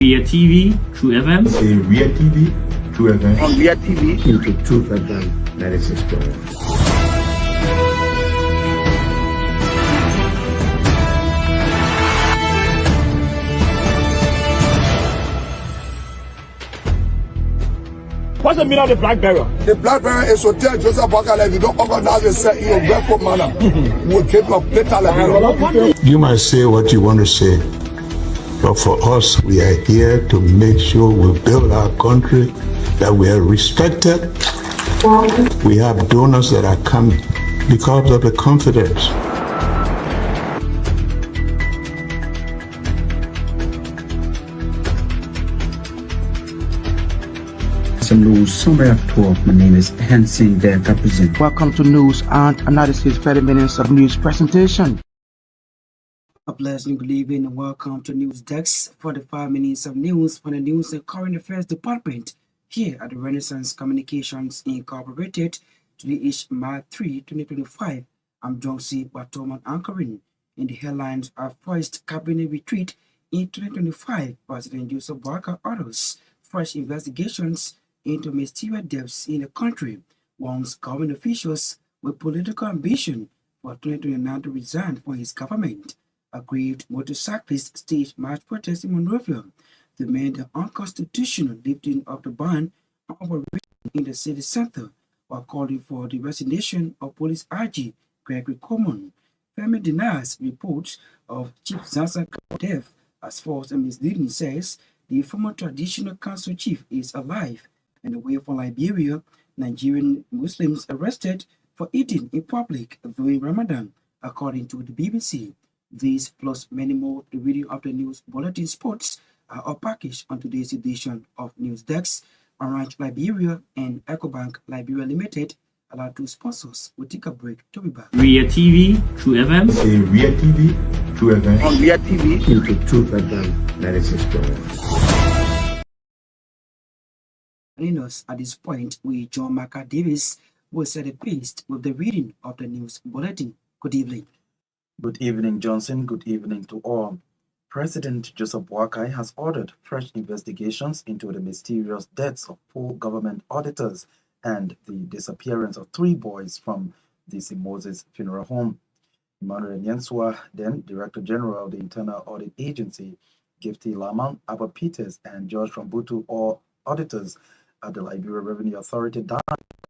Via TV, True FM. In Via TV, True FM. On Via TV, into True FM 96.1. What's the meaning of the black barrier? The black barrier is to tell Joseph Walker that if you don't organize yourself in a respectful manner, we'll give you a better life. You might say what you want to say, but for us, we are here to make sure we build our country, that we are respected. We have donors that are coming because of the confidence. News Summary at 12. My name is Hansen there represent. Welcome to News and Analysis 30 minutes of news presentation. A pleasant good evening and welcome to News Desk 45 minutes of news from the News and Current Affairs Department here at the Renaissance Communications Incorporated. Today is March 3, 2025. I'm Josie Gbarntolmah anchoring. In the headlines, our first cabinet retreat in 2025. President Joseph Walker orders fresh investigations into mysterious deaths in the country, warns government officials with political ambition for 2029 to resign from his government. Aggrieved motorcyclists staged march protest in Monrovia, demand the unconstitutional lifting of the ban on operation in the city center, while calling for the resignation of police IG Gregory Coleman. Family denies reports of Chief Zanzan's death as false and misleading, says the former traditional council chief is alive and away from Liberia. Nigerian Muslims arrested for eating in public during Ramadan, according to the BBC. These plus many more, the reading of the news bulletin sports are all packaged on today's edition of News Desk. Orange Liberia and EcoBank Liberia Limited allow two sponsors. We'll take a break to be back. Via TV, True FM. In Via TV, True FM. on Via TV, into True FM 96.1. Us at this point, we John Marka Davis will set the pace with the reading of the news bulletin. Good evening. Good evening, Johnson. Good evening to all. President Joseph Walker has ordered fresh investigations into the mysterious deaths of 4 government auditors and the disappearance of 3 boys from the St. Moses Funeral Home. Emmanuel Nyensua, then Director General of the Internal Audit Agency, Gifty Laman, Albert Peters, and George Rambutu, all auditors at the Liberia Revenue Authority, died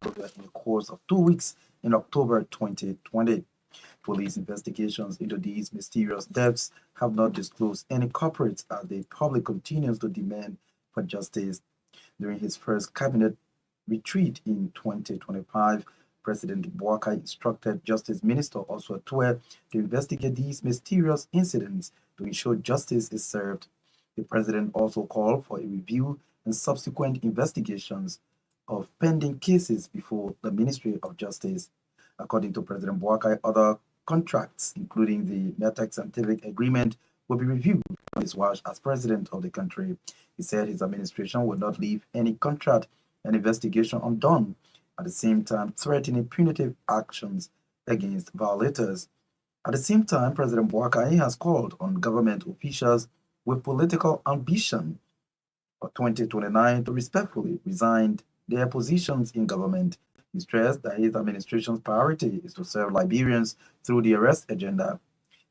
in the course of 2 weeks in October 2020. Police investigations into these mysterious deaths have not disclosed any culprits as the public continues to demand for justice. During his first cabinet retreat in 2025, President Walker instructed Justice Minister Oswald Tuer to investigate these mysterious incidents to ensure justice is served. The president also called for a review and subsequent investigations of pending cases before the Ministry of Justice. According to President Walker, other contracts, including the Metex Scientific Agreement, will be reviewed on his watch as president of the country. He said his administration will not leave any contract and investigation undone, at the same time threatening punitive actions against violators. At the same time, President Walker has called on government officials with political ambition for 2029 to respectfully resign their positions in government. He stressed that his administration's priority is to serve Liberians through the arrest agenda.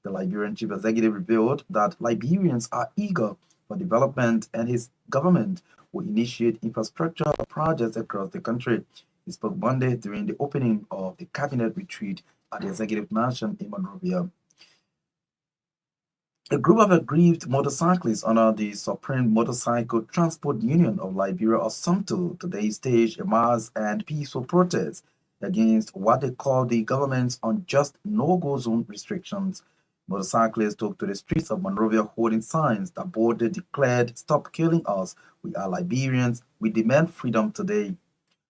The Liberian chief executive revealed that Liberians are eager for development and his government will initiate infrastructure projects across the country. He spoke Monday during the opening of the cabinet retreat at the executive mansion in Monrovia. A group of aggrieved motorcyclists under the Supreme Motorcycle Transport Union of Liberia, or SUMTO, today staged a mass and peaceful protest against what they call the government's unjust no-go zone restrictions. Motorcyclists took to the streets of Monrovia holding signs that boldly declared, "Stop killing us, we are Liberians, we demand freedom today."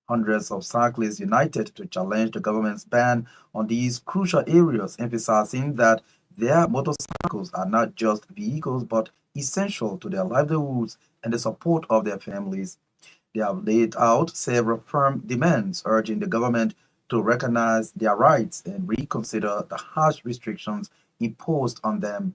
Hundreds of cyclists united to challenge the government's ban on these crucial areas, emphasizing that their motorcycles are not just vehicles but essential to their livelihoods and the support of their families. They have laid out several firm demands urging the government to recognize their rights and reconsider the harsh restrictions imposed on them.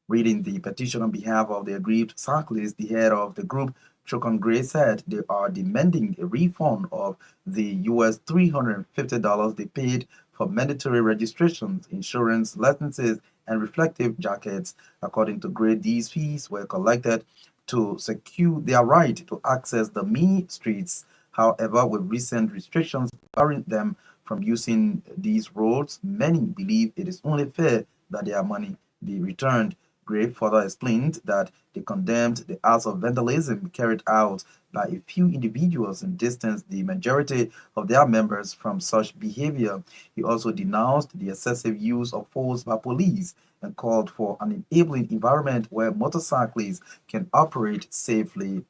Reading the petition on behalf of the aggrieved cyclists, the head of the group, Chokon Gray, said they are demanding a refund of the US $350 they paid for mandatory registrations, insurance, licenses, and reflective jackets. According to Gray, these fees were collected to secure their right to access the mini streets. However, with recent restrictions barring them from using these roads, many believe it is only fair that their money be returned. Gray further explained that they condemned the acts of vandalism carried out by a few individuals and distanced the majority of their members from such behavior. He also denounced the excessive use of force by police and called for an enabling environment where motorcyclists can operate safely.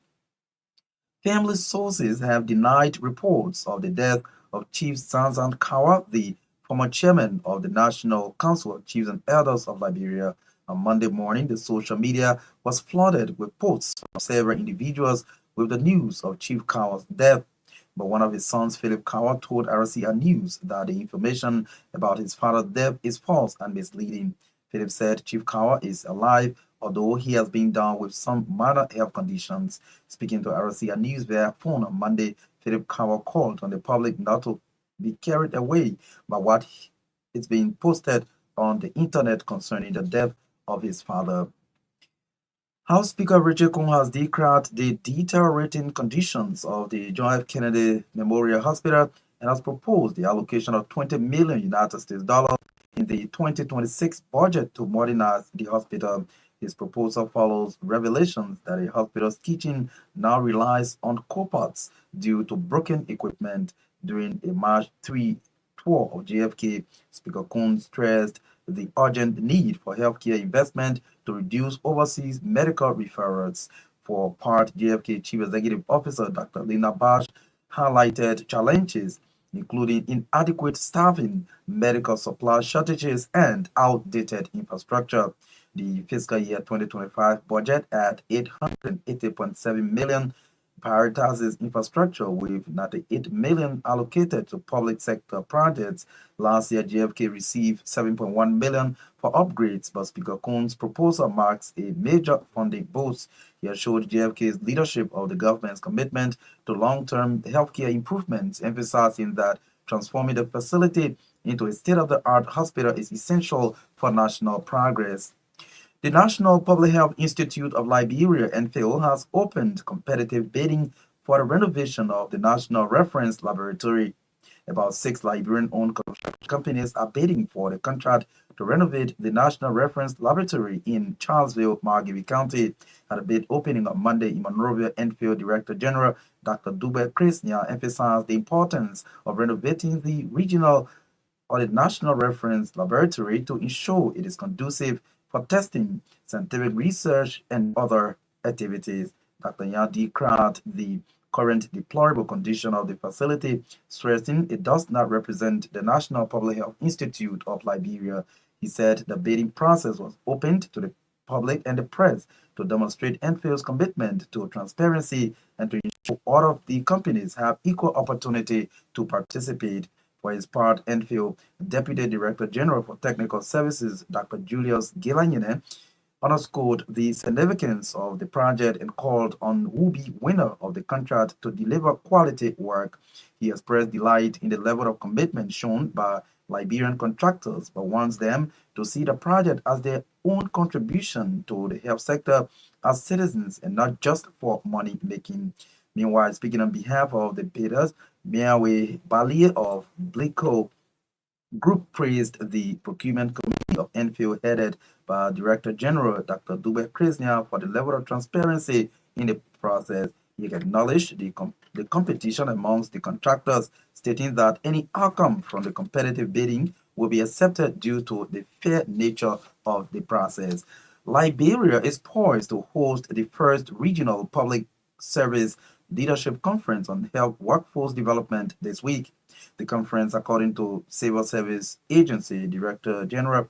Family sources have denied reports of the death of Chief Zanzan Kawa, the former chairman of the National Council of Chiefs and Elders of Liberia. On Monday morning, the social media was flooded with posts from several individuals with the news of Chief Kawa's death. But one of his sons, Philip Kawa, told RCA News that the information about his father's death is false and misleading. Philip said Chief Kawa is alive, although he has been down with some minor health conditions. Speaking to RCA News via phone on Monday, Philip Kawa called on the public not to be carried away by what is being posted on the internet concerning the death of his father. House Speaker Richard Kung has declared the deteriorating conditions of the John F. Kennedy Memorial Hospital and has proposed the allocation of 20 million United States dollars in the 2026 budget to modernize the hospital. His proposal follows revelations that the hospital's kitchen now relies on copots due to broken equipment. During a March 3 tour of JFK, Speaker Kung stressed the urgent need for healthcare investment to reduce overseas medical referrals. For part, JFK Chief Executive Officer Dr. Lena Bash highlighted challenges including inadequate staffing, medical supply shortages, and outdated infrastructure. The fiscal year 2025 budget at $880.7 million prioritizes infrastructure with 98 million allocated to public sector projects. Last year, JFK received 7.1 million for upgrades, but Speaker Kung's proposal marks a major funding boost. He assured JFK's leadership of the government's commitment to long-term healthcare improvements, emphasizing that transforming the facility into a state-of-the-art hospital is essential for national progress. The National Public Health Institute of Liberia, NPHIL, has opened competitive bidding for the renovation of the National Reference Laboratory. About 6 Liberian-owned construction companies are bidding for the contract to renovate the National Reference Laboratory in Charlesville, Margibi County. At a bid opening on Monday in Monrovia, NPHIL Director General Dr. Dube Krisnia emphasized the importance of renovating the regional or the National Reference Laboratory to ensure it is conducive for testing, scientific research, and other activities. Dr. Yadi cried the current deplorable condition of the facility, stressing it does not represent the National Public Health Institute of Liberia. He said the bidding process was opened to the public and the press to demonstrate NPHIL's commitment to transparency and to ensure all of the companies have equal opportunity to participate. For his part, NPHIL Deputy Director General for Technical Services, Dr. Julius Gilanyene, underscored the significance of the project and called on would-be winner of the contract to deliver quality work. He expressed delight in the level of commitment shown by Liberian contractors, but wants them to see the project as their own contribution to the health sector as citizens and not just for money making. Meanwhile, speaking on behalf of the bidders, Myean Bali of Blico Group praised the procurement committee of NPHIL headed by Director General Dr. Dube Krisnia for the level of transparency in the process. He acknowledged the competition amongst the contractors, stating that any outcome from the competitive bidding will be accepted due to the fair nature of the process. Liberia is poised to host the first regional public service leadership conference on health workforce development this week. The conference, according to Civil Service Agency Director General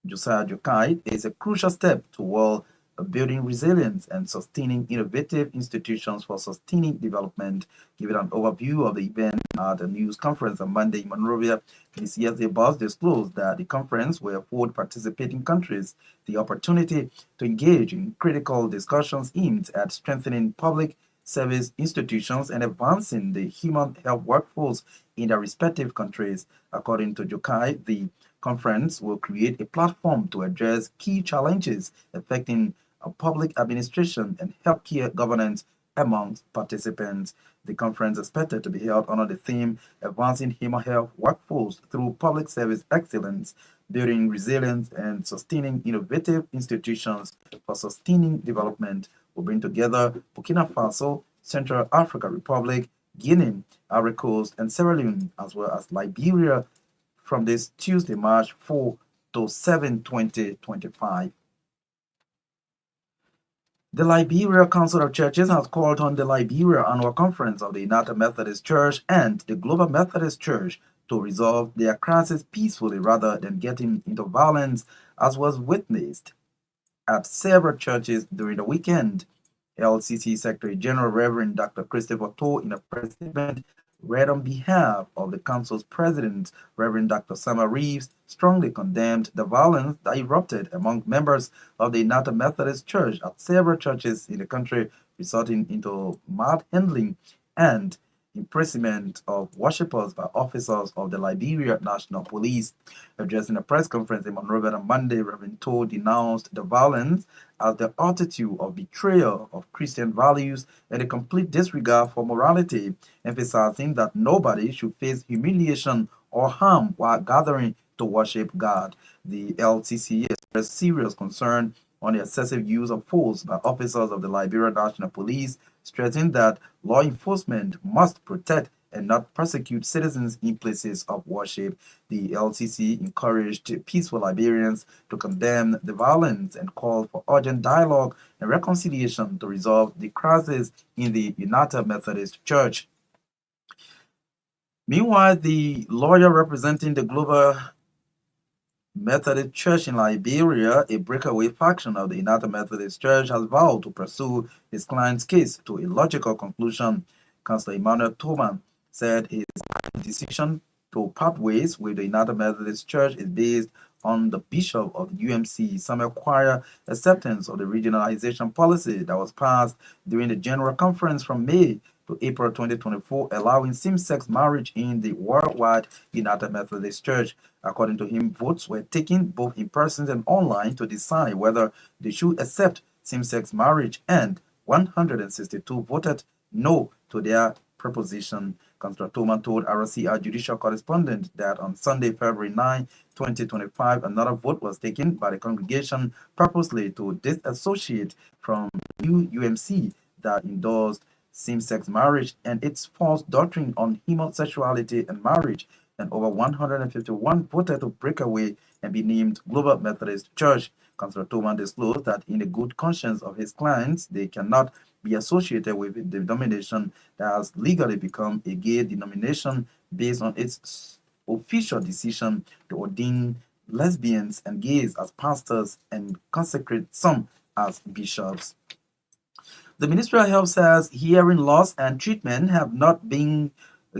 Josiah Jokai, is a crucial step toward building resilience and sustaining innovative institutions for sustaining development. Giving an overview of the event at a news conference on Monday in Monrovia, the CSA boss disclosed that the conference will afford participating countries the opportunity to engage in critical discussions aimed at strengthening public service institutions and advancing the human health workforce in their respective countries. According to Jokai, the conference will create a platform to address key challenges affecting public administration and healthcare governance amongst participants. The conference is expected to be held under the theme Advancing Human Health Workforce Through Public Service Excellence, Building Resilience and Sustaining Innovative Institutions for Sustaining Development, will bring together Burkina Faso, Central African Republic, Guinea, Ivory Coast, and Sierra Leone, as well as Liberia, from this Tuesday, March 4 to 7, 2025. The Liberia Council of Churches has called on the Liberia Annual Conference of the United Methodist Church and the Global Methodist Church to resolve their crisis peacefully rather than getting into violence, as was witnessed at several churches during the weekend. LCC Secretary General Reverend Dr. Christopher Toh, in a press statement read on behalf of the Council's President, Reverend Dr. Sama Reeves, strongly condemned the violence that erupted among members of the United Methodist Church at several churches in the country, resulting into manhandling and imprisonment of worshippers by officers of the Liberia National Police. Addressing a press conference in Monrovia on Monday, Reverend Toh denounced the violence as the attitude of betrayal of Christian values and a complete disregard for morality, emphasizing that nobody should face humiliation or harm while gathering to worship God. The LCC expressed serious concern on the excessive use of force by officers of the Liberia National Police, stressing that law enforcement must protect and not persecute citizens in places of worship. The LCC encouraged peaceful Liberians to condemn the violence and called for urgent dialogue and reconciliation to resolve the crisis in the United Methodist Church. Meanwhile, the lawyer representing the Global Methodist Church in Liberia, a breakaway faction of the United Methodist Church, has vowed to pursue his client's case to a logical conclusion. Councillor Emmanuel Thoman said his decision to part ways with the United Methodist Church is based on the Bishop of the UMC, Samuel Choir, acceptance of the regionalization policy that was passed during the General Conference from May to April 2024, allowing same-sex marriage in the worldwide United Methodist Church. According to him, votes were taken both in person and online to decide whether they should accept same-sex marriage, and 162 voted no to their proposition. Councillor Thoman told RCR judicial correspondent that on Sunday, February 9, 2025, another vote was taken by the congregation purposely to disassociate from the new UMC that endorsed same-sex marriage and its false doctrine on homosexuality and marriage, and over 151 voted to break away and be named Global Methodist Church. Councillor Thoman disclosed that in the good conscience of his clients, they cannot be associated with the denomination that has legally become a gay denomination based on its official decision to ordain lesbians and gays as pastors and consecrate some as bishops. The Ministry of Health says hearing loss and treatment have not been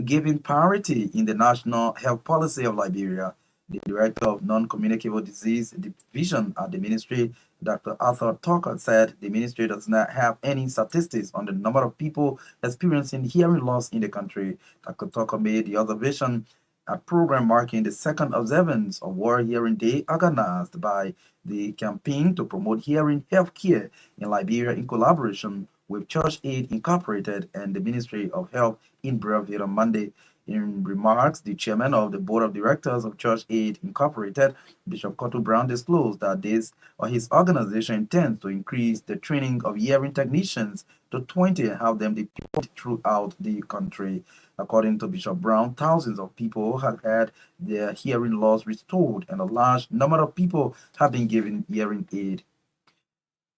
given priority in the National Health Policy of Liberia. The Director of Non-Communicable Disease Division at the Ministry, Dr. Arthur Tucker, said the Ministry does not have any statistics on the number of people experiencing hearing loss in the country. Dr. Tucker made the observation a program marking the second observance of World Hearing Day organized by the Campaign to Promote Hearing Health Care in Liberia in collaboration with Church Aid Incorporated and the Ministry of Health in Breville on Monday. In remarks, the chairman of the board of directors of Church Aid Incorporated, Bishop Cotto Brown, disclosed that his organization intends to increase the training of hearing technicians to 20 and have them deployed throughout the country. According to Bishop Brown, thousands of people have had their hearing loss restored and a large number of people have been given hearing aid.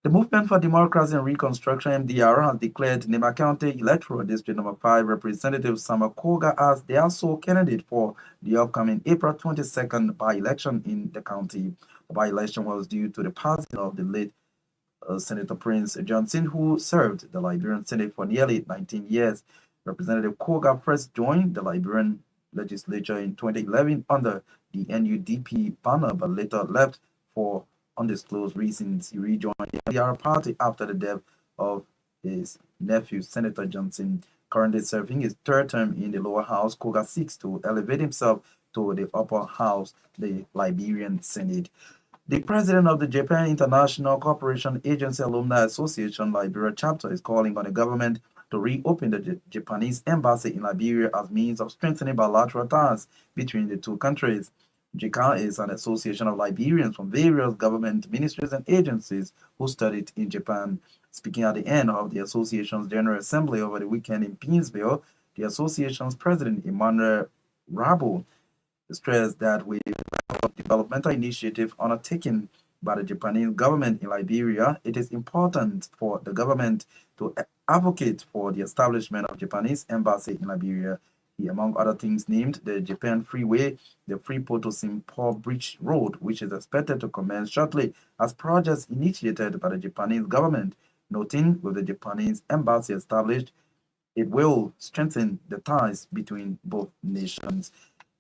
The Movement for Democracy and Reconstruction, MDR, has declared Nema County Electoral District Number 5 Representative Sama Koga as their sole candidate for the upcoming April 22nd by-election in the county. The by-election was due to the passing of the late Senator Prince Johnson, who served the Liberian Senate for nearly 19 years. Representative Koga first joined the Liberian legislature in 2011 under the NUDP banner, but later left for undisclosed reasons. He rejoined the LDR party after the death of his nephew, Senator Johnson. Currently serving his third term in the lower house, Koga seeks to elevate himself to the upper house, the Liberian Senate. The president of the Japan International Cooperation Agency Alumni Association Liberia chapter is calling on the government to reopen the Japanese embassy in Liberia as means of strengthening bilateral ties between the two countries. JICA is an association of Liberians from various government ministries and agencies who studied in Japan. Speaking at the end of the association's General Assembly over the weekend in Pinsville, the association's president, Emmanuel Rabo, stressed that with developmental initiative undertaken by the Japanese government in Liberia, it is important for the government to advocate for the establishment of Japanese embassy in Liberia. He, among other things, named the Japan Freeway, the Freeport to Simpo Bridge Road, which is expected to commence shortly as projects initiated by the Japanese government, noting with the Japanese embassy established, it will strengthen the ties between both nations.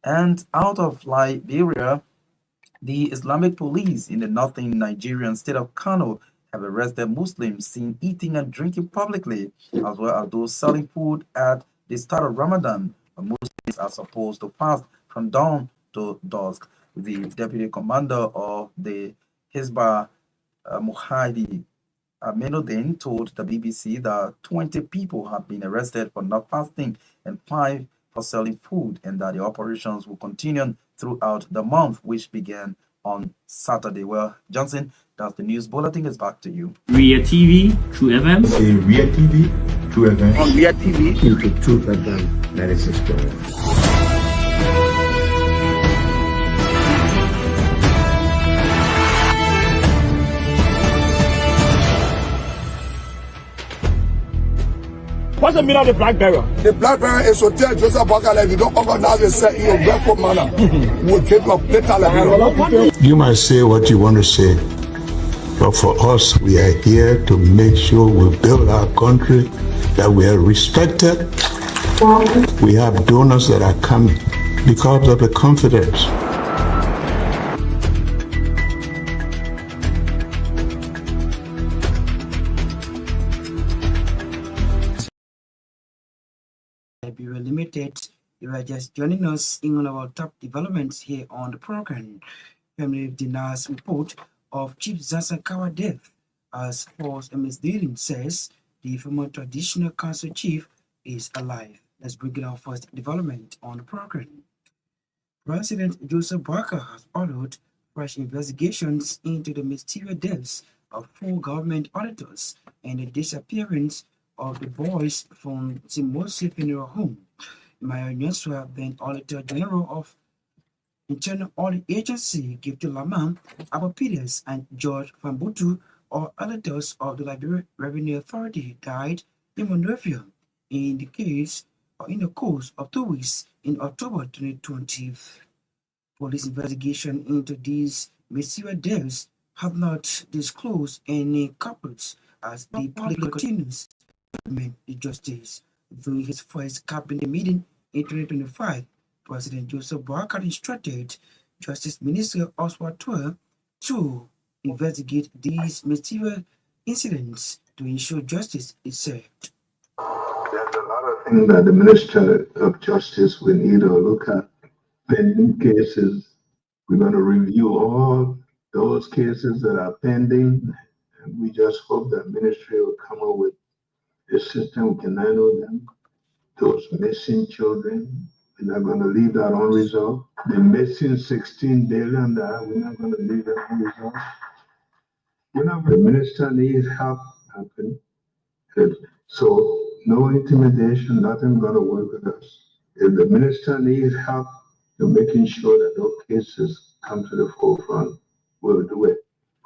And out of Liberia, the Islamic police in the northern Nigerian state of Kano have arrested Muslims seen eating and drinking publicly, as well as those selling food at the start of Ramadan. Muslims are supposed to fast from dawn to dusk. The deputy commander of the Hizbah Muhadi Menodin told the BBC that 20 people have been arrested for not fasting and 5 for selling food, and that the operations will continue throughout the month, which began on Saturday. Well, Johnson, that's the news bulletin. Is back to you. Ria TV, True FM. See Ria TV, True FM. On Ria TV, Into Truth FM 96.1. What's the meaning of the black barrel? The black barrel is to tell Joseph Bakala, if you don't organize yourself in a respectful manner, we'll keep your later Liberia. You might say what you want to say, but for us, we are here to make sure we build our country, that we are respected. We have donors that are coming because of the confidence. Liberia Limited. You are just joining us in on our top developments here on the program. Family denies report of Chief Zasakawa death as false and misleading, says the former traditional council chief is alive. Let's bring it our first development on the program. President Joseph Marka has ordered fresh investigations into the mysterious deaths of 4 government auditors and the disappearance of the boys from Timosi Funeral Home. Myean, then Auditor General of Internal Audit Agency, Gifty Lamam, Abapides, and George Fambutu, all auditors of the Liberia Revenue Authority, died in Monrovia in the course of 2 weeks in October 2020. Police investigation into these mysterious deaths have not disclosed any culprits as the public continues the justice. During his first cabinet meeting in 2025, President Joseph Boakai instructed Justice Minister Oswald Tuer to investigate these mysterious incidents to ensure justice is served. There's a lot of things that the Minister of Justice will need to look at. Pending cases, we're going to review all those cases that are pending, and we just hope that ministry will come up with a system we can handle them. Those missing children, we're not going to leave that unresolved. The missing 16 billion, we're not going to leave that unresolved. The minister needs help happen. So no intimidation, nothing going to work with us. If the minister needs help in making sure that those cases come to the forefront, we'll do it.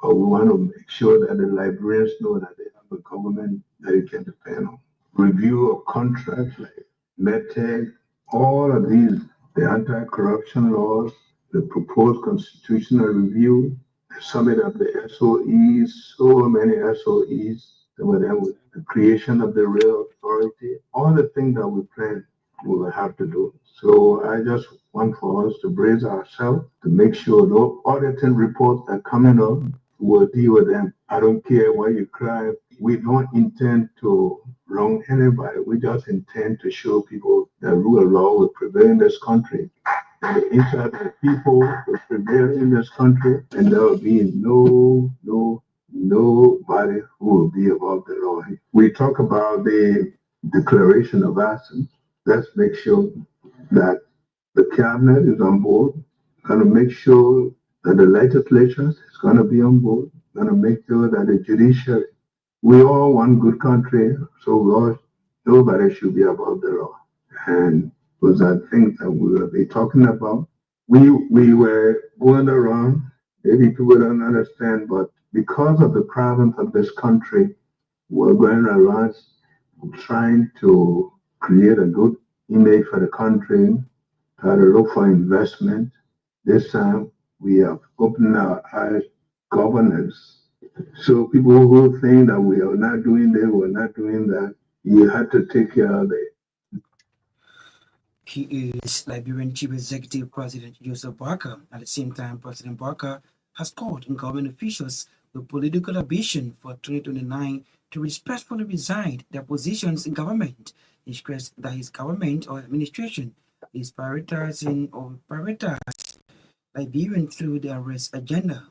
But we want to make sure that the Liberians know that they have a government that they can depend on. Review of contracts like MedTech, all of these, the anti-corruption laws, the proposed constitutional review, summit of the SOEs, so many SOEs, some of them with the creation of the rail authority, all the things that we plan we will have to do. So I just want for us to brace ourselves to make sure those auditing reports that are coming up, we'll deal with them. I don't care why you cry. We don't intend to wrong anybody. We just intend to show people that rule of law will prevail in this country. And the interest of the people will prevail in this country, and there will be nobody who will be above the law. We talk about the declaration of assets. Let's make sure that the cabinet is on board, going to make sure that the legislature is going to be on board, going to make sure that the judiciary, we all one good country, so nobody should be above the law. And those are things that we will be talking about. We were going around, maybe people don't understand, but because of the problems of this country, we're going around trying to create a good image for the country, try to look for investment. This time we have opened our eyes, governance. So people who think that we are not doing this, we're not doing that, you have to take care of it. He is Liberian Chief Executive President Joseph Marka. At the same time, President Marka has called on government officials with political ambition for 2029 to respectfully resign their positions in government. He stressed that his government or administration is prioritizing or prioritize Liberian through the arrest agenda.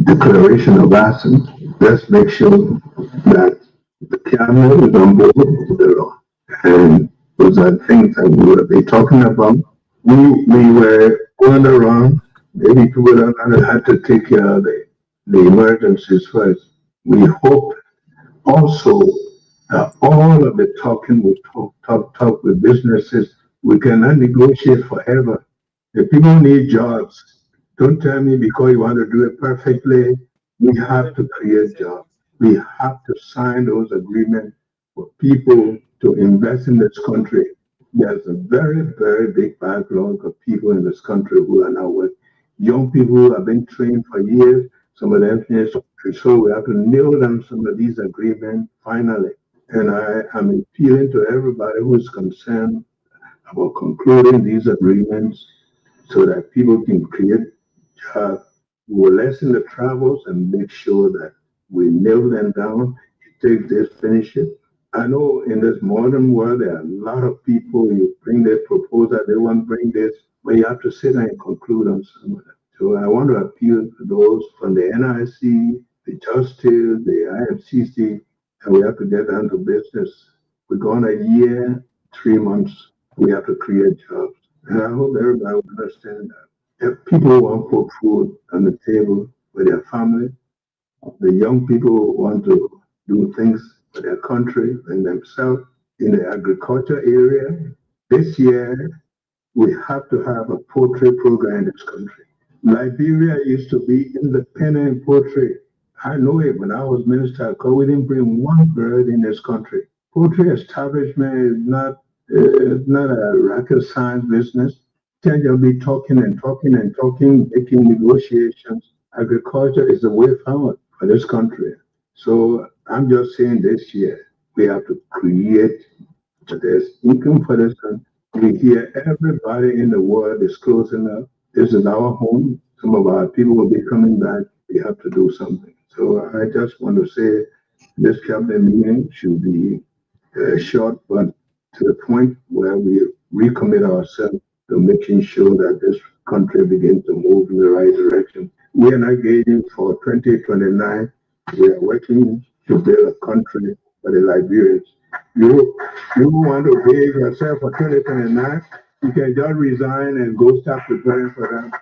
Declaration of assets. Let's make sure that the cabinet is on board with the law. And those are things that we will be talking about. We were going around, maybe people don't have to take care of the emergencies first. We hope also that all of the talking we talk with businesses, we cannot negotiate forever. The people need jobs. Don't tell me because you want to do it perfectly, we have to create jobs. We have to sign those agreements for people to invest in this country. There's a very, very big backlog of people in this country who are not working. Young people who have been trained for years, some of them finished. So we have to nail down some of these agreements finally. And I am appealing to everybody who is concerned about concluding these agreements so that people can create jobs. We will lessen the travels and make sure that we nail them down. Take this, finish it. I know in this modern world, there are a lot of people, you bring their proposal, they want to bring this, but you have to sit down and conclude on some of them. So I want to appeal to those from the NIC, the Justice, the IFCC, and we have to get down to business. We're going a year, 3 months, we have to create jobs. And I hope everybody will understand that. If people want to put food on the table for their family, the young people want to do things for their country and themselves in the agriculture area. This year, we have to have a poultry program in this country. Liberia used to be independent in poultry. I know it when I was minister, because we didn't bring one bird in this country. Poultry establishment is not a rocket science business. Can't just be talking and talking and talking, making negotiations. Agriculture is the way forward for this country. So I'm just saying this year, we have to create this income for this country. We hear everybody in the world is closing up. This is our home. Some of our people will be coming back. We have to do something. So I just want to say this cabinet meeting should be short, but to the point where we recommit ourselves to making sure that this country begins to move in the right direction. We are not gauging for 2029. We are working to build a country for the Liberians. You want to behave yourself for 2029, you can just resign and go start preparing for that.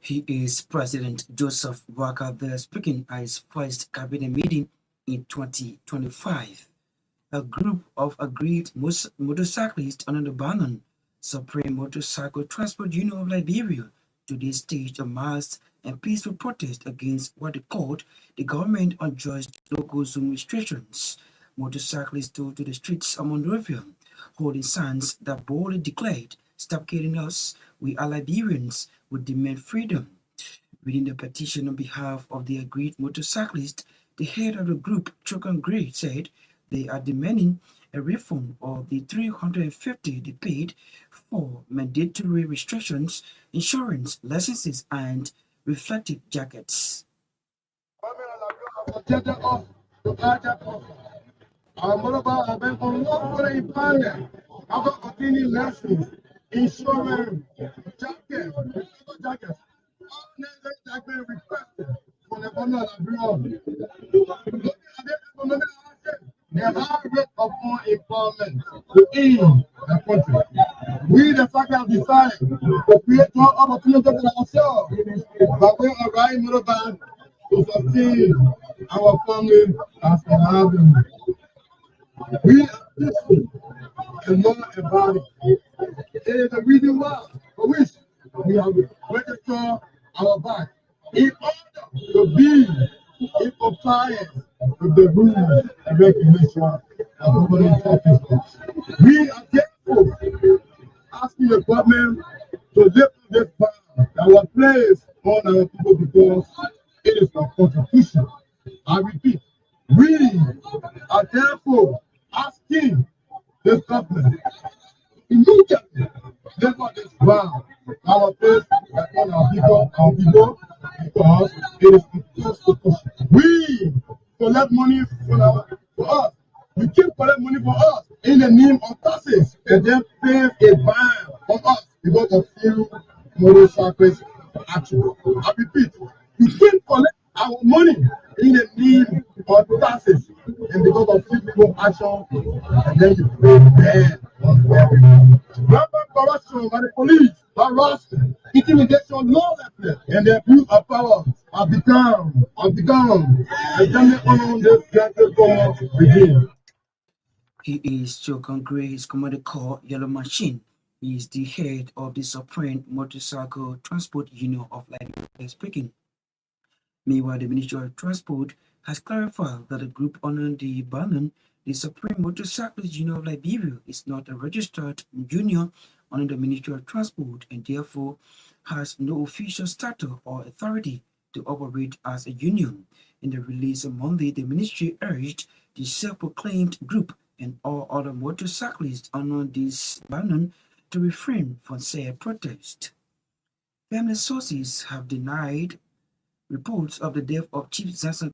He is President Joseph Marka there speaking at his first cabinet meeting in 2025. A group of aggrieved motorcyclists under the banner Supreme Motorcycle Transport Union of Liberia today staged a mass and peaceful protest against what they called the government unjust local zone restrictions. Motorcyclists took to the streets of Monrovia, holding signs that boldly declared, "Stop killing us, We are Liberians who demand freedom. Reading the petition on behalf of the aggrieved motorcyclists, the head of the group, Chokan Gray, said they are demanding a refund of the $350 they paid for mandatory restrictions, insurance, licenses, and reflective jackets. Insurance, jackets, requested for the the high rate of unemployment within the country. We, the fact have decided to create more opportunities for ourselves by way of riding motorbike to sustain our family as a having. We are listening to know about it. It is the reason why for which we have registered our back in order to be in compliance with the rules and regulations of government offices. We are therefore asking the government to lift this power that was placed on our people because it is our constitution. I repeat, we are therefore asking this government immediately lift up this power our place on our people because it is the constitution. We collect money for us. We keep collecting money for us in the name of taxes and then pay a ban on us because of few motorcyclists action. I repeat, you keep collecting our money in the name of taxes and because of few people action and then you pay ban on everything. Rampant corruption by the police, harassment, intimidation, lawlessness, and the abuse of power have become a dominant on this government regime. He is Chokan Gray, his commander called Yellow Machine. He is the head of the Supreme Motorcycle Transport Union of Liberia speaking. Meanwhile, the Ministry of Transport has clarified that the group under the banner, the Supreme Motorcyclist Union of Liberia, is not a registered union under the Ministry of Transport and therefore has no official status or authority to operate as a union. In the release on Monday, the ministry urged the self-proclaimed group and all other motorcyclists under this banner to refrain from said protest. Family sources have denied reports of the death of Chief Zasan,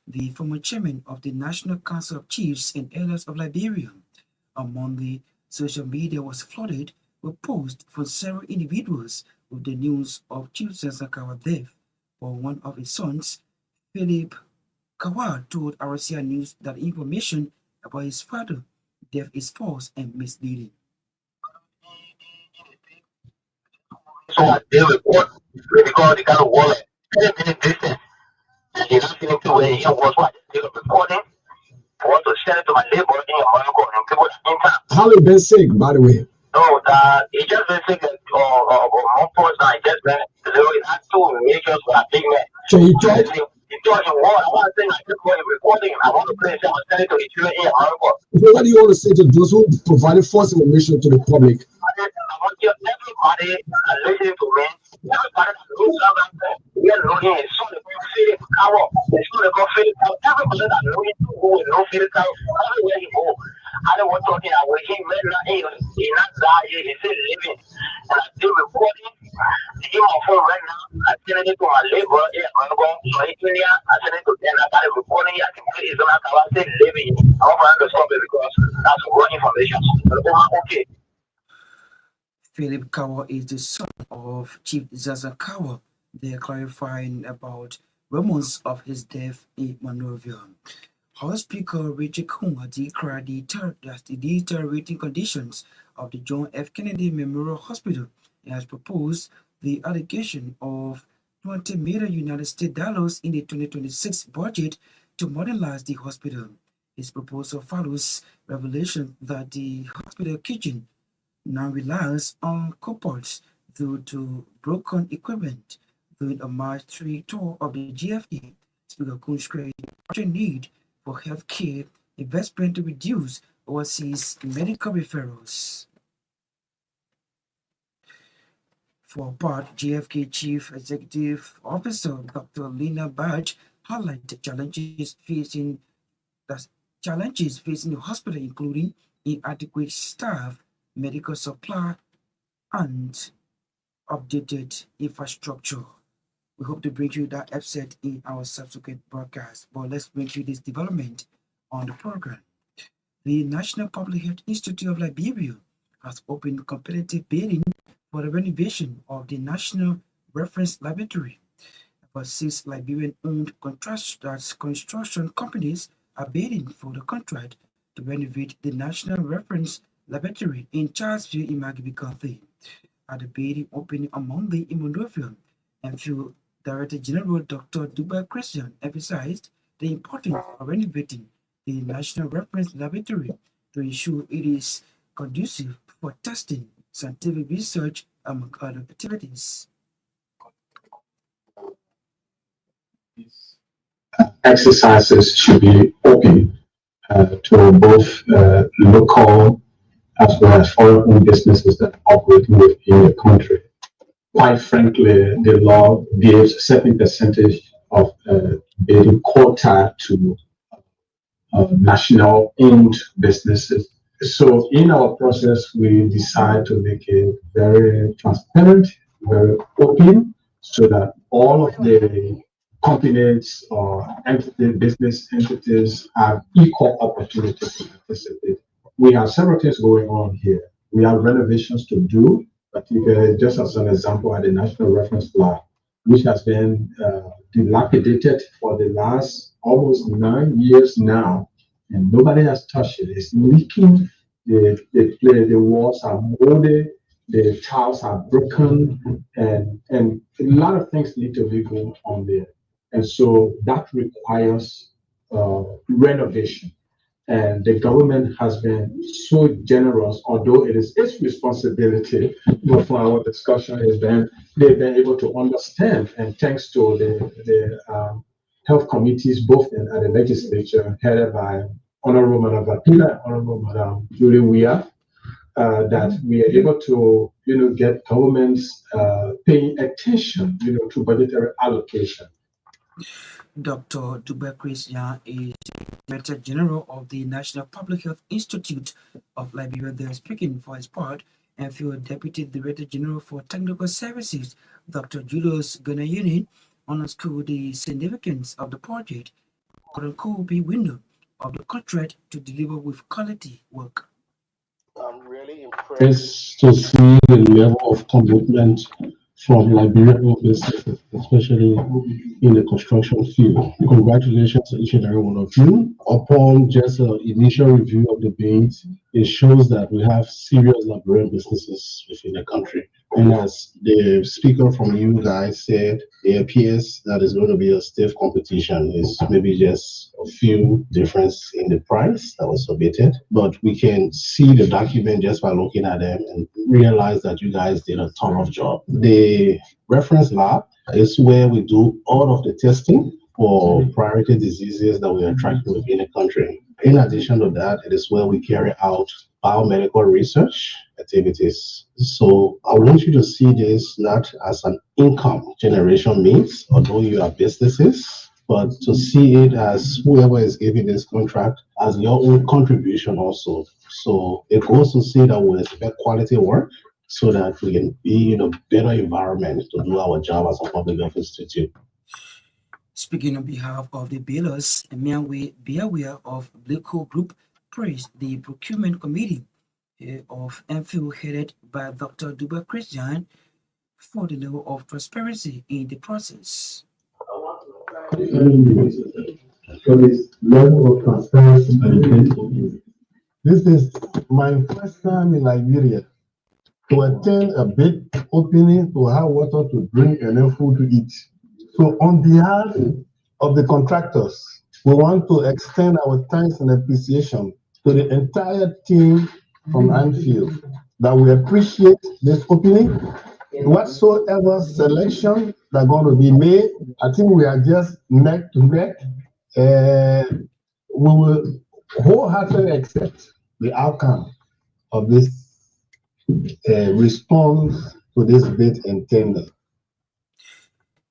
the former chairman of the National Council of Chiefs and Elders of Liberia. On Monday, social media was flooded with posts from several individuals with the news of Chief Zasan's death, while one of his sons, Philip Kawar, told RCI News that information about his father's death is false and misleading. So they report because the kind of wallet, 10 minute distance, and they not getting to where he was. What they were recording, I want to send it to my neighbor in Marka and people in town. How you been sick, by the way? No, he just been sick or more points now. He just been literally had 2 measures for a big man. So he tried. He told you what I want to say. I just want to recording. I want to play it. I want to send it to the children in Marka. So what do you want to say to those who provided false information to the public? I want you, everybody listening to me, everybody that knows something, we are looking at so the Philip Cower, so the Philip Cower, everybody that knows who will know Philip Cower, everywhere he go. I don't want talking about him right now, he's not dying, he's still living. And I'm still recording, give my phone right now, I send it to my labor, I'm going to India, I send it to them, I got it recording, I can play his own account, I'm still living. I want to stop it because that's wrong information. But okay. Philip Kawa is the son of Chief Zaza Kawa. They are clarifying about rumors of his death in Monrovia. House Speaker Richard Kuma declared the deteriorating conditions of the John F. Kennedy Memorial Hospital and has proposed the allocation of $20 million United States dollars in the 2026 budget to modernize the hospital. His proposal follows revelation that the hospital kitchen now relies on coupons due to broken equipment. During a March 3 tour of the GFE, Speaker Kun stressed the urgent need for healthcare investment to reduce overseas medical referrals. For part, GFK Chief Executive Officer Dr. Lena Badge highlighted challenges facing the hospital, including inadequate staff, medical supply, and updated infrastructure. We hope to bring you that episode in our subsequent broadcast, but let's bring you this development on the program. The National Public Health Institute of Liberia has opened competitive bidding for the renovation of the National Reference Laboratory. About 6 Liberian-owned construction companies are bidding for the contract to renovate the National Reference Laboratory in Charlesville in Magibikathe. At the bidding opening on Monday in Monrovia, and Field Director General Dr. Dubai Christian emphasized the importance of renovating the National Reference Laboratory to ensure it is conducive for testing, scientific research, among other activities. Exercises should be open to both local as well as foreign businesses that operate within the country. Quite frankly, the law gives a certain percentage of bidding quota to national-owned businesses. So in our process, we decide to make it very transparent, very open, so that all of the companies or business entities have equal opportunity to participate. We have several things going on here. We have renovations to do, particularly just as an example at the National Reference Lab, which has been dilapidated for the last almost 9 years now, and nobody has touched it. It's leaking, the walls are molded, the tiles are broken, and a lot of things need to be going on there. And so that requires renovation. And the government has been so generous, although it is its responsibility. But for our discussion is then they've been able to understand, and thanks to the health committees, both at the legislature, headed by Honorable Madam Vatila and Honorable Madam Julie Weah, that we are able to, get governments paying attention, to budgetary allocation. Dr. Dubai Christian is Director General of the National Public Health Institute of Liberia. They are speaking for his part, and Field Deputy Director General for Technical Services, Dr. Julius Gunayuni, underscored the significance of the project for the co-be window of the contract to deliver with quality work. I'm really impressed to see the level of commitment from Liberian businesses, especially in the construction field. Congratulations to each and every one of you. Upon just an initial review of the bids, it shows that we have serious Liberian businesses within the country. And as the speaker from you guys said, it appears that it's going to be a stiff competition. It's maybe just a few difference in the price that was submitted, but we can see the document just by looking at them and realize that you guys did a ton of job. The reference lab is where we do all of the testing for priority diseases that we are tracking within the country. In addition to that, it is where we carry out biomedical research activities. So I want you to see this not as an income generation means, although you are businesses, but to see it as whoever is giving this contract as your own contribution also. So it goes to say that we expect quality work so that we can be in a better environment to do our job as a public health institute. Speaking on behalf of the billers, Myean Biawia of Blackco Group praised the procurement committee of MPhil headed by Dr. Dubai Christian for the level of transparency in the process. For this level of transparency and integrity. This is my first time in Liberia to attend a big opening to have water to drink and then food to eat. So on behalf of the contractors, we want to extend our thanks and appreciation to the entire team from Anfield, that we appreciate this opening. Whatsoever selection that are going to be made, I think we are just neck to neck. We will wholeheartedly accept the outcome of this response to this bid and tender.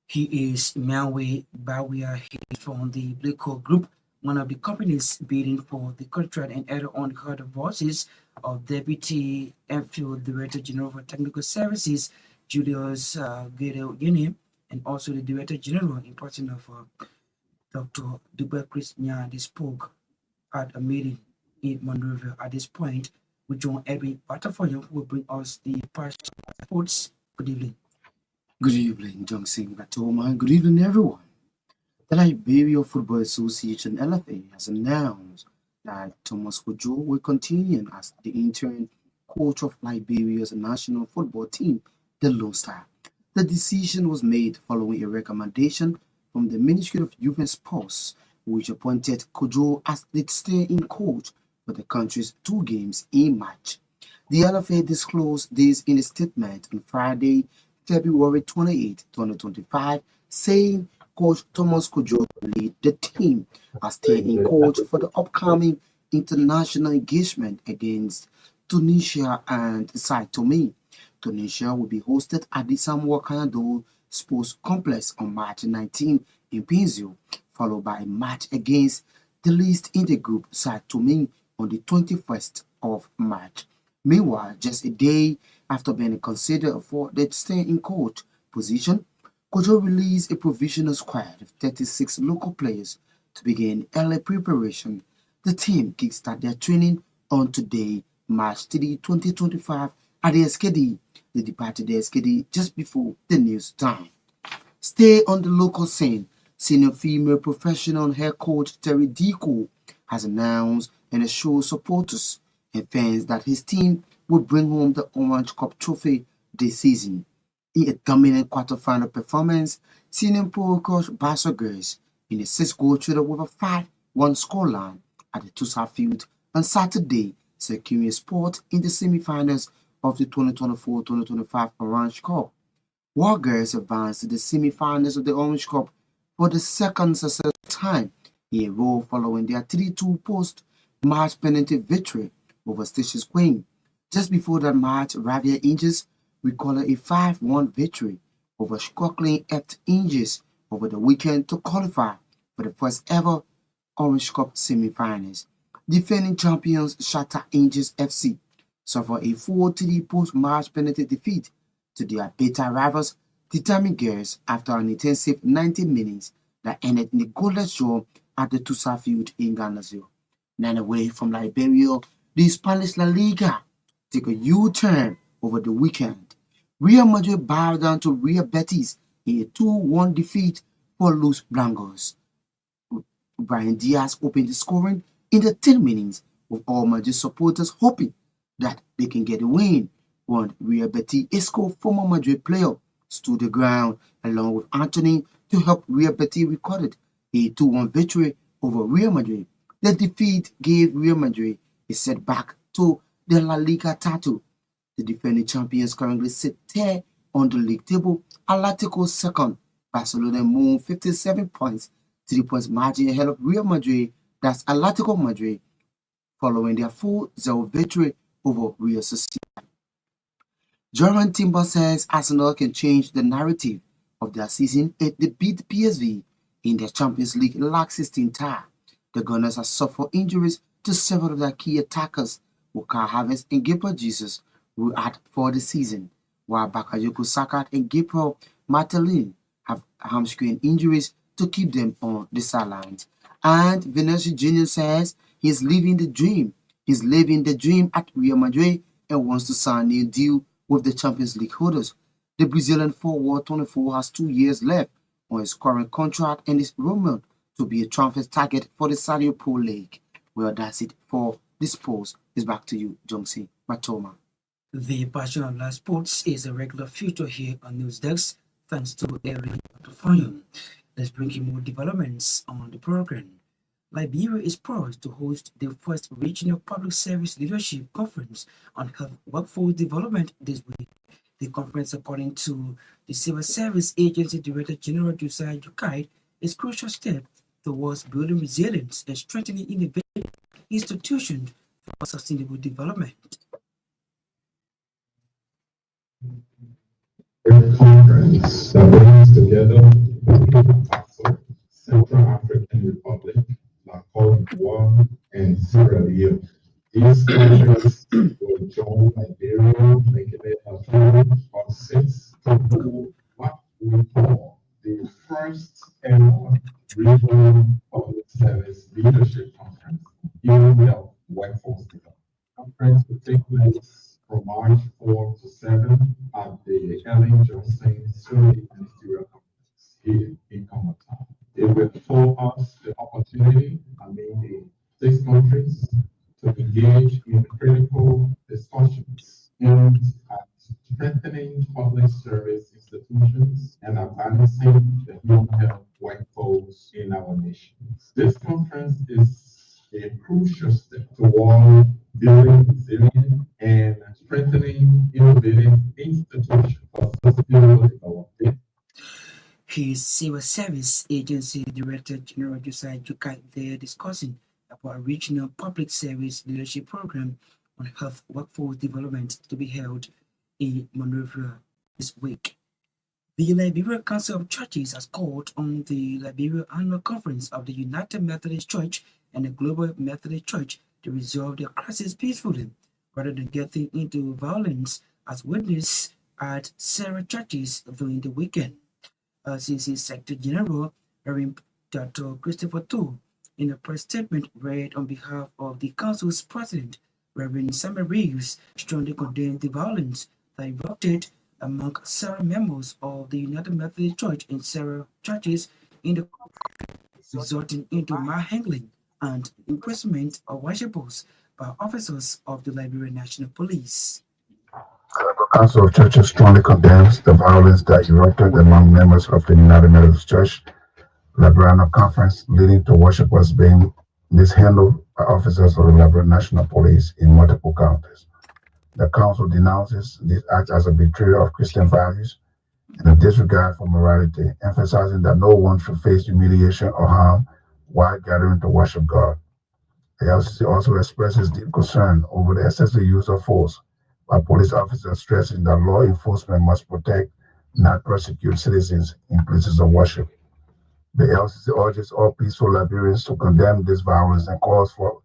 He is Myean Bawia. He is from the Blico Group, one of the companies bidding for the contract, and added on heard the voices of Deputy Enfield Director General for Technical Services, Julius Gbarntolmah, and also the Director General in person of Dr. Myean. They spoke at a meeting in Monrovia. At this point, we join Edwin Butterfly, who will bring us the past sports. Good evening. Good evening, Johnson Gbarntolmah. Good evening, everyone. The Liberia Football Association (LFA) has announced that Thomas Kojo will continue as the interim coach of Liberia's national football team, the Lone Star. The decision was made following a recommendation from the Ministry of Youth and Sports, which appointed Kojo as the stay-in coach for the country's 2 games in March. The LFA disclosed this in a statement on Friday, February 28, 2025, saying Coach Thomas Kojo will lead the team as stay-in coach for the upcoming international engagement against Tunisia and Sao Tome. Tunisia will be hosted at the Samuel Kanyado Sports Complex on March 19 in Pinzio, followed by a match against the least in the group, Sao Tome, on the 21st of March. Meanwhile, just a day after being considered for the stay-in coach position, Kojo released a provisional squad of 36 local players to begin early preparation. The team kickstart their training on today, March 3, 2025, at the SKD. They departed the SKD just before the news time. Stay on the local scene. Senior female professional head coach Terry Diko has announced and assured supporters and fans that his team will bring home the Orange Cup trophy this season. In a dominant quarterfinal performance, senior pro coach Barca Girls in a 6-goal thriller with a 5-1 scoreline at the Tusa Field on Saturday, securing a spot in the semi-finals of the 2024-2025 Orange Cup. War Girls advanced to the semi-finals of the Orange Cup for the second successive time in a row following their 3-2 post-match penalty victory over Stitches Queen. Just before that match, Ravia Angels recorded a 5-1 victory over Scotland F Angels over the weekend to qualify for the first ever Orange Cup semi-finals. Defending champions Shatter Angels FC suffered a 4-3 post-match penalty defeat to their beta rivals, Determined Girls, after an intensive 90 minutes that ended in a goalless draw at the Tusa Field in Ghana. 9 away from Liberia, the Spanish La Liga take a U-turn over the weekend. Real Madrid bowed down to Real Betis in a 2-1 defeat for Los Blancos. Brian Diaz opened the scoring in the 10 minutes, with all Madrid supporters hoping that they can get a win. One Real Betis Isco, former Madrid player, stood the ground along with Anthony to help Real Betis recorded a 2-1 victory over Real Madrid. The defeat gave Real Madrid a setback to the La Liga title. The defending champions currently sit third on the league table. Atletico second. Barcelona moved 57 points, 3 points margin ahead of Real Madrid. That's Atletico Madrid, following their 4-0 victory over Real Sociedad. German Timber says Arsenal can change the narrative of their season if they beat PSV in their Champions League last 16 tie. The Gunners have suffered injuries to several of their key attackers, Kai Havertz and Gabriel Jesus, who are out for the season, while Bakayoko Saka and Gabriel Martinelli have hamstring injuries to keep them on the sidelines. And Vinicius Jr. says he's living the dream. He's living the dream at Real Madrid and wants to sign a new deal with the Champions League holders. The Brazilian forward 24 has 2 years left on his current contract and is rumored to be a transfer target for the Saudi Pro League. Well, that's it for this post. It's back to you, Johnson Gbarntolmah. The Passion of Life Sports is a regular feature here on News Desk, thanks to Eric Butterfly. Let's bring you more developments on the program. Liberia is poised to host the first Regional Public Service Leadership Conference on Health Workforce Development this week. The conference, according to the Civil Service Agency Director General Josiah Yukai, is a crucial step towards building resilience and strengthening innovative institutions for sustainable development. a conference that brings together Burkina Faso, Central African Republic, La Côte d'Ivoire, and Sierra Leone. These countries will join Liberia, making it a total of 6 to do what we call the first ever regional public service leadership conference in the workforce development. Conference will take place from March 4 to 7 at the Ellen Johnson Surrey Ministerial Conference here in Common. It will afford us the opportunity, the 6 countries, to engage in critical discussions aimed at strengthening public service institutions and advancing the human health workforce in our nation. This conference is a crucial step toward building resilient and strengthening innovative institutions for sustainable development. His Civil Service Agency Director General Josiah Jukai there discussing about a regional public service leadership program on health workforce development to be held in Monrovia this week. The Liberia Council of Churches has called on the Liberia Annual Conference of the United Methodist Church and the Global Methodist Church to resolve their crisis peacefully rather than getting into violence as witnessed at several churches during the weekend. CC Secretary General Reverend Dr. Christopher Tu, in a press statement read on behalf of the Council's President, Reverend Samuel Reeves, strongly condemned the violence that erupted among several members of the United Methodist Church in several churches in the resulting into manhandling and imprisonment of worshippers by officers of the Liberian National Police. The Council of Churches strongly condemns the violence that erupted among members of the United Methodist Church Liberian Conference, leading to worshippers being mishandled by officers of the Liberian National Police in multiple counties. The Council denounces this act as a betrayal of Christian values and a disregard for morality, emphasizing that no one should face humiliation or harm while gathering to worship God. The LCC also expresses deep concern over the excessive use of force by police officers, stressing that law enforcement must protect, not persecute citizens in places of worship. The LCC urges all peaceful Liberians to condemn this violence and calls for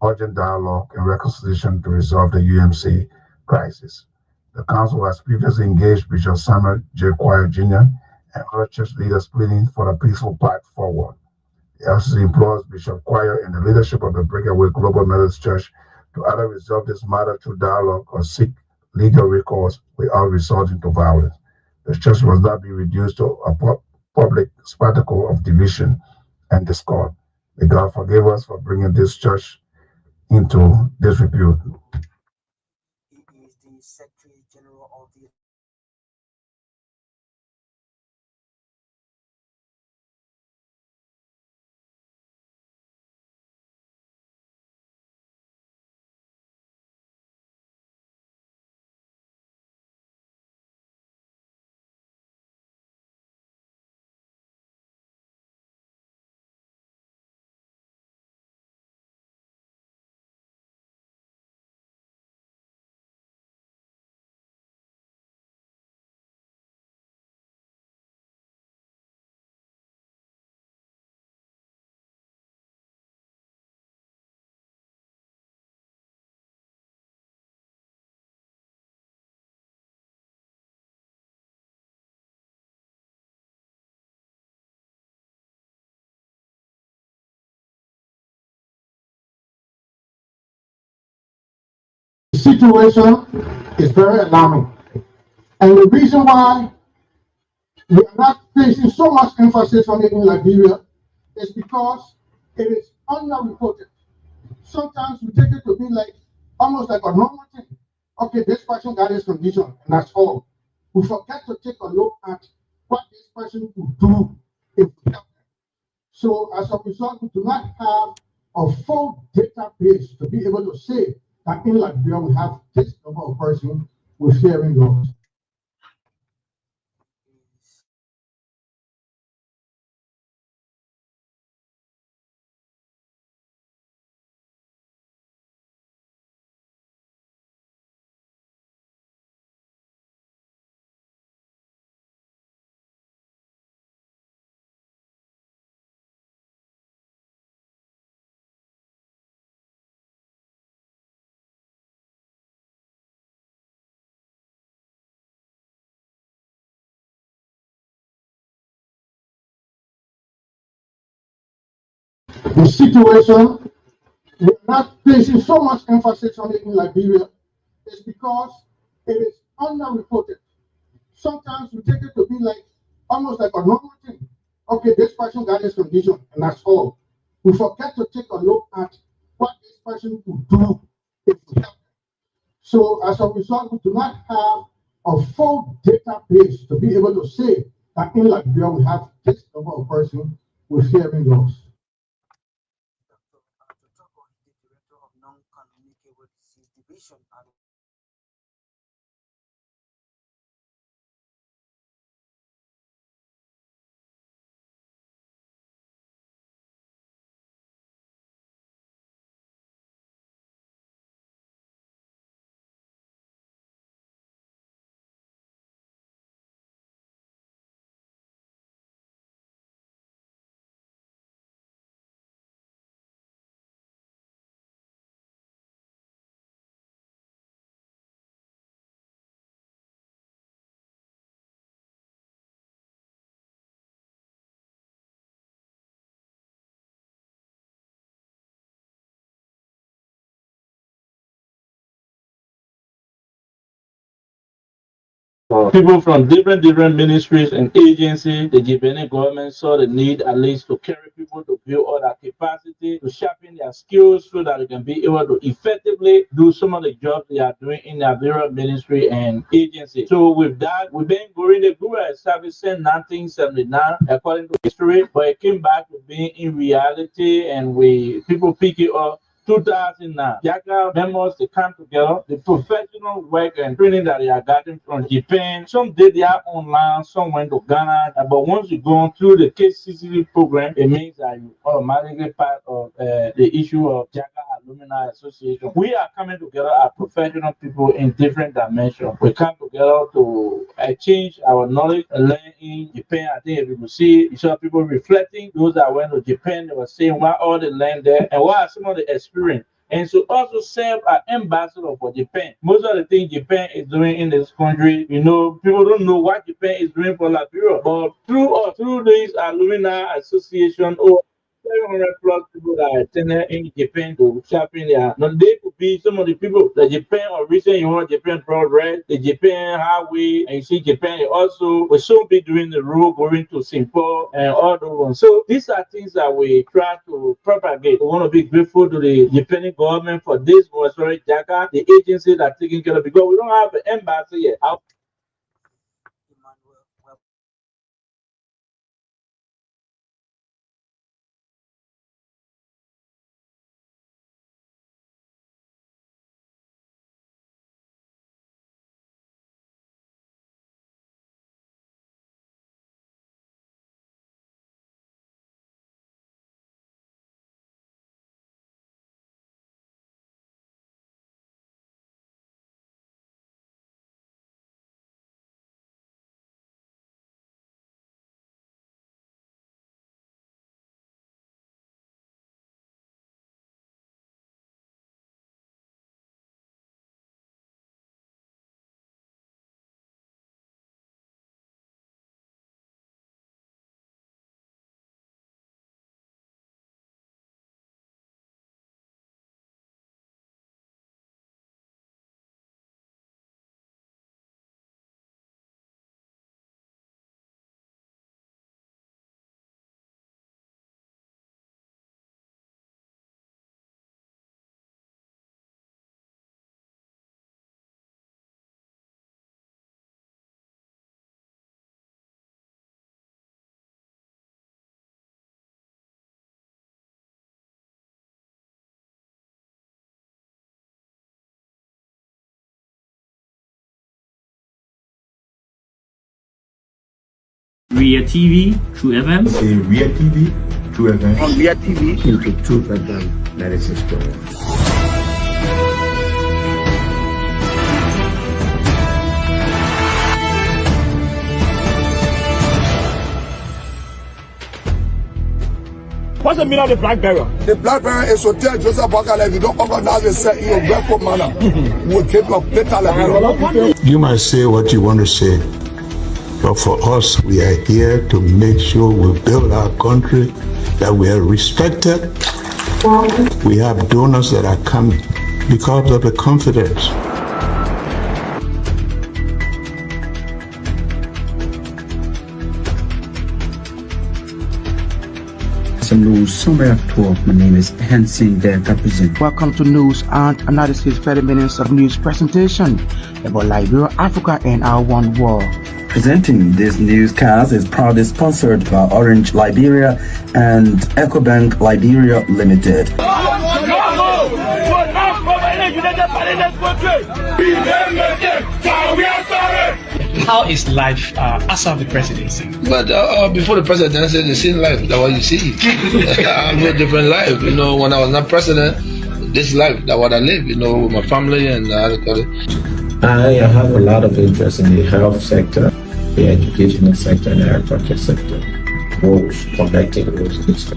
urgent dialogue and reconciliation to resolve the UMC crisis. The Council has previously engaged Bishop Samuel J. Quire Jr. and other church leaders pleading for a peaceful path forward. The LCC implores Bishop Quire and the leadership of the Breakaway Global Methodist Church to either resolve this matter through dialogue or seek legal recourse without resorting to violence. The church must not be reduced to a public spectacle of division and discord. May God forgive us for bringing this church into disrepute. He is the Secretary General of the The situation is very alarming. And the reason why we are not placing so much emphasis on it in Liberia is because it is underreported. Sometimes we take it to be like almost like a normal thing. Okay, this person got his condition, and that's all. We forget to take a look at what this person could do if we help them. So as a result, we do not have a full database to be able to say that in Liberia we have this number of persons with hearing loss. the situation, we're not placing so much emphasis on it in Liberia, is because it is underreported. Sometimes we take it to be like almost like a normal thing. Okay, this person got this condition, and that's all. We forget to take a look at what this person could do if we help. So as a result, we do not have a full database to be able to say that in Liberia we have this number of persons with hearing loss. People from different ministries and agencies, the Ghanaian government saw the need at least to carry people to build all that capacity, to sharpen their skills so that they can be able to effectively do some of the jobs they are doing in their various ministry and agency. So with that, we've been going the group established in 1979 according to history, but it came back to being in reality, and people pick it up. 2009, Jaka members, they come together, the professional work and training that they are getting from Japan. Some did their online, some went to Ghana, but once you go through the KCCD program, it means that you automatically part of the issue of Jaka Alumni Association. We are coming together as professional people in different dimensions. We come together to exchange our knowledge and learn in Japan. I think if you will see, you saw people reflecting, those that went to Japan, they were saying what all they learned there and what are some of the experience. And so also serve as ambassador for Japan. Most of the things Japan is doing in this country, people don't know what Japan is doing for Liberia. But through this alumni association, 700 plus people that are attended in Japan to sharpen their. Now they could be some of the people that Japan or recently Japan Progress, the Japan Highway, and you see Japan also will soon be doing the road going to Singapore and all those ones. So these are things that we try to propagate. We want to be grateful to the Japanese government for this Moisori Jaka, the agency that are taking care of it, because we don't have an embassy yet. Ria TV, True FM. Say Ria TV, True FM. On Ria TV. Into True FM 96.1. What's the meaning of the black barrier? The black barrier is to tell Joseph Walker if you don't organize yourself in a grateful manner, we'll take your better Liberia. You might say what you want to say, but for us, we are here to make sure we build our country that we are respected. We have donors that are coming because of the confidence. Some news summary at 12. My name is Hansen the Represent. Welcome to News and Analysis 30 minutes of news presentation about Liberia, Africa, and our one world. Presenting this newscast is proudly sponsored by Orange Liberia and EcoBank Liberia Limited. How is life after the presidency? But before the presidency, the same life, that's what you see. I live a different life. You know, when I was not president, this life, that's what I live, you know, with my family and I have a lot of interest in the health sector, the educational sector, and the agriculture sector. Roads, connecting roads, etc.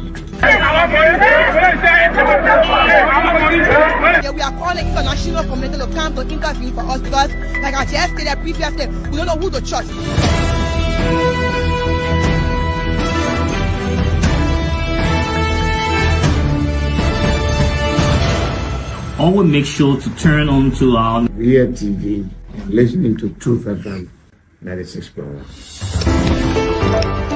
Yeah, we are calling international community to come to intervene for us because, like I just stated previously, we don't know who to trust. Always make sure to turn on to our Myean TV and listening to Truth FM 96.1.